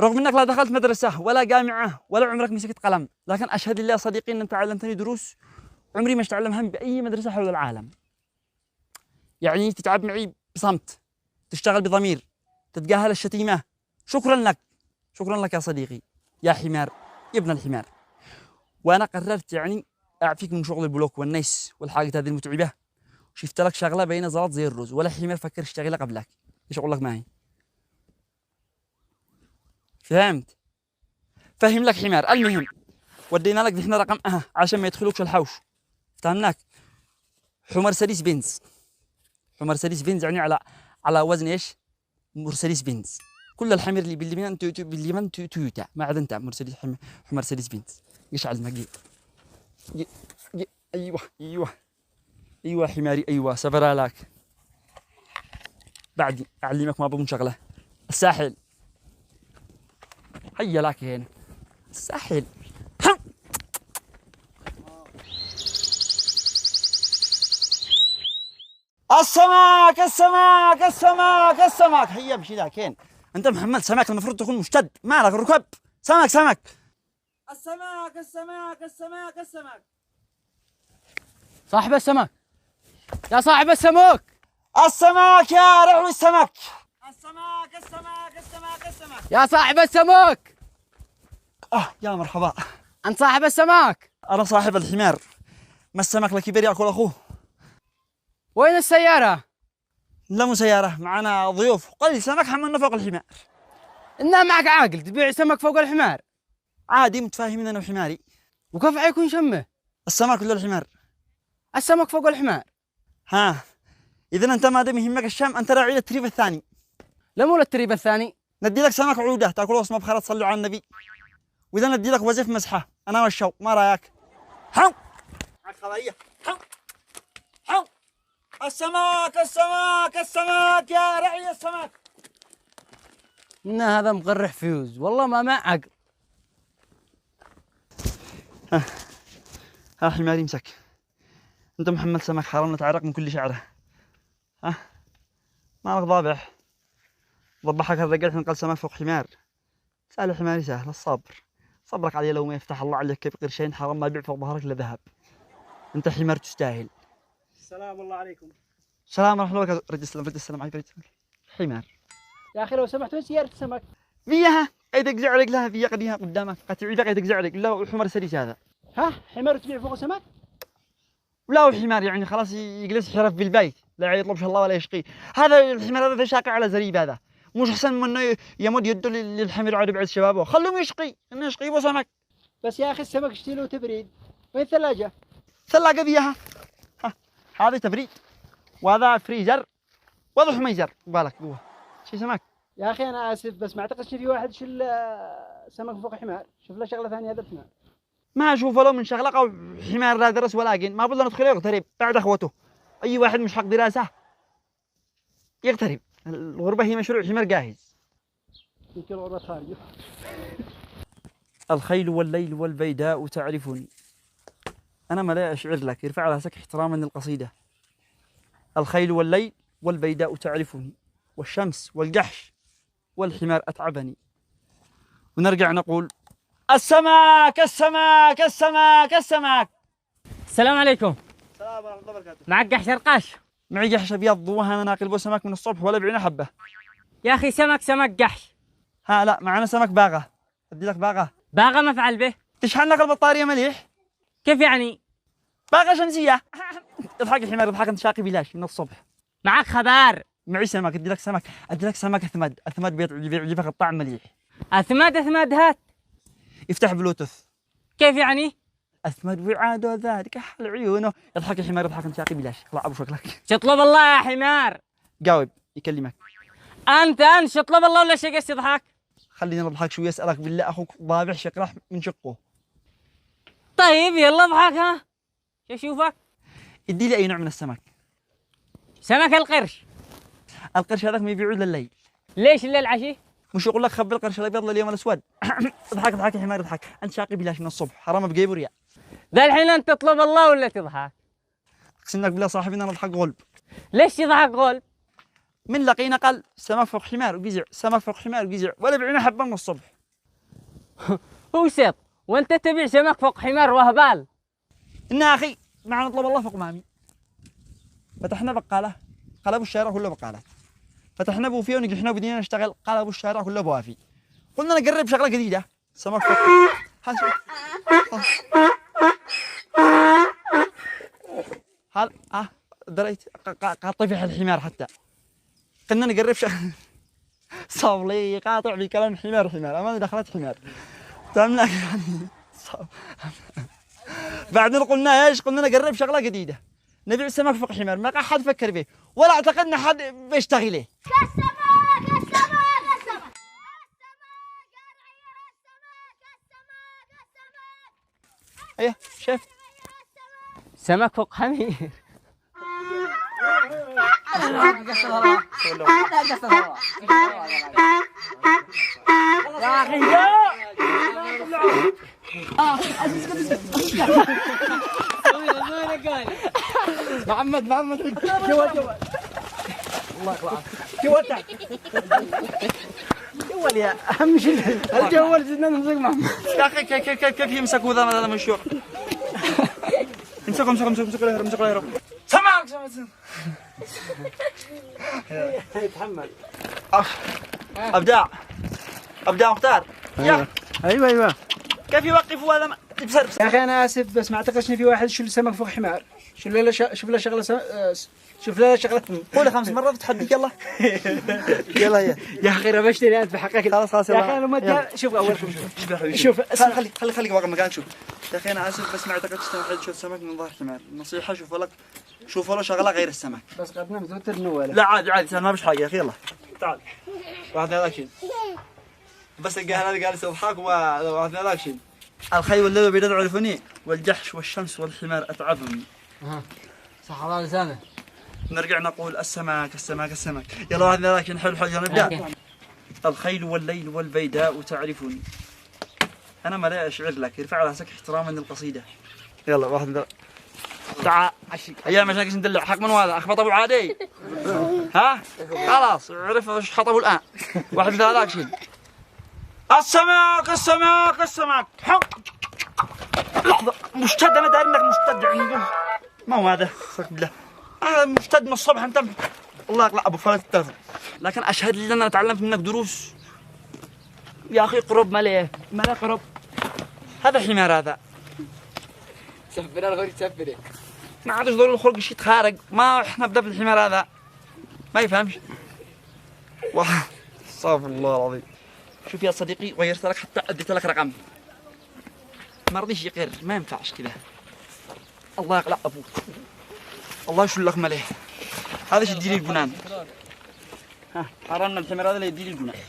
رغم انك لا دخلت مدرسه ولا جامعه ولا عمرك مسكت قلم، لكن اشهد لله صديقي ان انت علمتني دروس عمري ما اشتعلمها باي مدرسه حول العالم. يعني تتعب معي بصمت، تشتغل بضمير، تتجاهل الشتيمه. شكرا لك، شكرا لك يا صديقي، يا حمار، يا ابن الحمار. وانا قررت يعني اعفيك من شغل البلوك والنيس والحاجات هذه المتعبه. شفت لك شغله بين زلط زي الرز، ولا حمار فكر اشتغلها قبلك. ايش اقول لك معي؟ فهمت؟ فهم لك حمار. المهم ودينا لك ذحنا رقم عشان ما يدخلوكش الحوش. فهمناك؟ مرسيدس بنز. مرسيدس بنز يعني على وزن ايش؟ مرسيدس بنز. كل الحمير اللي باليمن تويوتا، ما عاد انت مرسيدس بنز. ايش علمك؟ ايوه ايوه ايوه حماري، ايوه سبرالك. بعدي اعلمك ما بظن شغله. الساحل هيا لك هنا الساحل. السمك السمك السمك السمك. هيا امشي لكن انت محمد سمك المفروض تكون مشتد، مالك الركب؟ سمك سمك. السمك السمك السمك السمك. صاحب السمك، يا صاحب السمك. السمك يا رعوي السمك. السمك السمك السمك السمك. يا صاحب السمك. يا مرحبا. أنت صاحب السمك؟ انا صاحب الحمار. ما السمك لكبير ياكل اخوه. وين السيارة؟ لا مو سيارة، معنا ضيوف. قل سمك حملنا فوق الحمار. إنها معك عاقل تبيع سمك فوق الحمار؟ عادي متفاهمين انا وحماري. وكيف حيكون شمه؟ السمك ولا الحمار؟ السمك فوق الحمار. ها اذا انت ما دام يهمك الشام انت راعي التريب الثاني. لا مو للتريب الثاني. ندي لك سمك عوده تاكلوه اسمه بخير تصلوا على النبي. واذا ندي لك وزيف مسحه انا والشو، ما رايك؟ حو خلايا حو حو. السمك السمك السمك يا رعي السمك. إن هذا مقرح فيوز والله ما مع عقل. ها حماري امسك. انت محمد سمك حرام نتعرق من كل شعره. مالك ضابع؟ ضبحك الرجال حين قال سمك فوق حمار. سهل حماري سهل الصبر. صبرك علي لو ما يفتح الله عليك كيف قرشين حرام ما يبيع فوق ظهرك الا ذهب. انت حمار تستاهل. السلام الله عليكم. السلام ورحمه الله وبركاته. رد السلام رد السلام عليك. حمار يا اخي لو سمحت وين سيارة السمك؟ فيها ايدك زعلق لها فيها قديها قدامك قتعي بقى ايدك زعلق لا حمار سريش هذا. ها حمار تبيع فوق سمك؟ ولا هو حمار يعني خلاص يجلس حرف في البيت لا يطلبش الله ولا يشقيه. هذا الحمار هذا شاقع على زريب. هذا مش احسن من انه يمد يده للحمير عاد بعد شبابه. خلوهم يشقي انه يشقي يبغى سمك. بس يا اخي السمك اشتري له تبريد. وين الثلاجة؟ ثلاجه فيها. هذا تبريد وهذا فريزر وهذا حميزر بالك جوا شي سمك. يا اخي انا اسف بس ما اعتقدش في واحد يشيل سمك فوق حمار. شوف له شغلة ثانية هذا الحمار. ما اشوفه لو من شغلق او حمار لا درس ولا جن ما بدنا ندخل يغترب بعد اخوته. اي واحد مش حق دراسه يغترب. الغربه هي مشروع حمار جاهز. يمكن الغربة خارجه. الخيل والليل والبيداء تعرفني. انا ما لا اشعر لك يرفع راسك احتراما للقصيده. الخيل والليل والبيداء تعرفني والشمس والجحش والحمار اتعبني. ونرجع نقول السمك السمك السمك السمك. السلام عليكم. السلام ورحمه الله وبركاته. معك جحش رقاش؟ معي جحش ابيض وانا ناقل بو سمك من الصبح ولا بعنا حبه. يا أخي سمك جحش. لا معنا سمك باغه. ادي لك باغه. باغا ما افعل به؟ تشحن لك البطاريه مليح. كيف يعني؟ باغه شمسيه. اضحك الحمار اضحك انت شاقي بلاش من الصبح. معك خبر؟ معي سمك ادي لك سمك. ادي لك سمك اثمد اثمد بيعجبك الطعم مليح. اثمد هات. يفتح بلوتوث. كيف يعني؟ اثمد وعاد ذلك حل عيونه. اضحك الحمار اضحك انت شاقي بلاش. اطلع ابو شكلك. شطلب الله يا حمار. جاوب يكلمك. انت شطلب الله ولا شيء قص يضحك؟ خلينا نضحك شوي اسالك بالله اخوك ضابح شقرح من شقه. طيب يلا اضحك ها. شو اشوفك؟ ادي لي اي نوع من السمك. سمك القرش. القرش هذاك ما يبيعوه الا الليل. ليش الا العشي؟ مش يقول لك خبي القرش الابيض لليوم الاسود. اضحك اضحك يا حمار اضحك انت شاقي بلاش من الصبح حرام بجيب ريال. ذا الحين انت تطلب الله ولا تضحك؟ اقسم لك بالله صاحبنا انا اضحك غلب. ليش تضحك غول؟ من لقينا قال سمك فوق حمار وقزع، سمك فوق حمار وقزع، ولا بعنا حبة من الصبح. وسط وانت تبيع سمك فوق حمار وهبال. إن يا أخي معنا نطلب الله فوق مامي. فتحنا بقالة، قلبوا الشارع كله بقالات. فتحنا بوفيه ونجحنا وبدينا نشتغل، قلبوا الشارع كله بوافي. قلنا نقرب شغلة جديدة، سمك فوق. هل دريت قاطع في الحمار حتى. قلنا نقرب شغلة صاولي قاطع بكلام حمار أمانة دخلت حمار. فهمنا بعدين قلنا ايش؟ قلنا نقرب شغله جديده، نبيع سمك فوق حمار، ما حد فكر فيه ولا اعتقدنا حد بيشتغله. ايه شايف سمك فوق حمير. يا اخي محمد جوال الله يطلعك جوال يا اهم شيء الجوال زدنا نمسك محمد. يا اخي كيف يمسكوا هذا مشهور. امسكوا لا يهرب. سمك يتحمل. ابداع مختار. ايوه كيف يوقفوا هذا يا اخي انا اسف بس ما اعتقدش ان في واحد يشيل سمك فوق حمار. شوف له شغله قولها 5 مرات وتحديك. يلا يلا يا اخي ربشتني انت بحقك. خلاص يا اخي انا ما شوف اولكم شوف خليك واقف مكان. شوف يا اخي انا اسف بس ما اعتقدش ان واحد يشوف سمك من ظهر حمار. نصيحه شوفوا له شغله غير السمك. بس قدنا متوتر نوله. لا عادي ما فيش حاجه يا اخي. يلا تعال واحد هذاك شيء بس هذا قال يضحك واحد هذاك شيء. الخيل والليل بيدعو الفني والجحش والشمس والحمار اتعبهم. صح الله لسانه. نرجع نقول السمك. يلا واحد هذاك حلو نبدا. الخيل والليل والبيداء تعرفني. انا ما لا اشعر لك ارفع راسك احتراما للقصيده. يلا واحد تعال ايام عشان ندلع حق من هذا اخبط ابو عادي. ها خلاص عرف ايش خطبوا الان. واحد ذاك شيء السمك حق لحظه مشتد. انا داري انك مشتد عندهم. ما هو هذا استغفر بالله. مشتد من الصبح انت. الله يقلع ابو فلت التلفون. لكن اشهد لي ان انا تعلمت منك دروس يا اخي. قرب مليه قرب. هذا حمار هذا. سفر الغوري سفر. ما عادش ضروري الخلق شيء يتخارج. ما احنا بدأ بالحمار هذا ما يفهمش. استغفر الله العظيم. شوف يا صديقي غيرت لك حتى اديت لك رقم ما رضيش يقر. ما ينفعش كذا. الله يقلع ابوك. الله يشل لك مليه. هذا شو يدير البنان. حرمنا الحمار هذا اللي يدير البنان.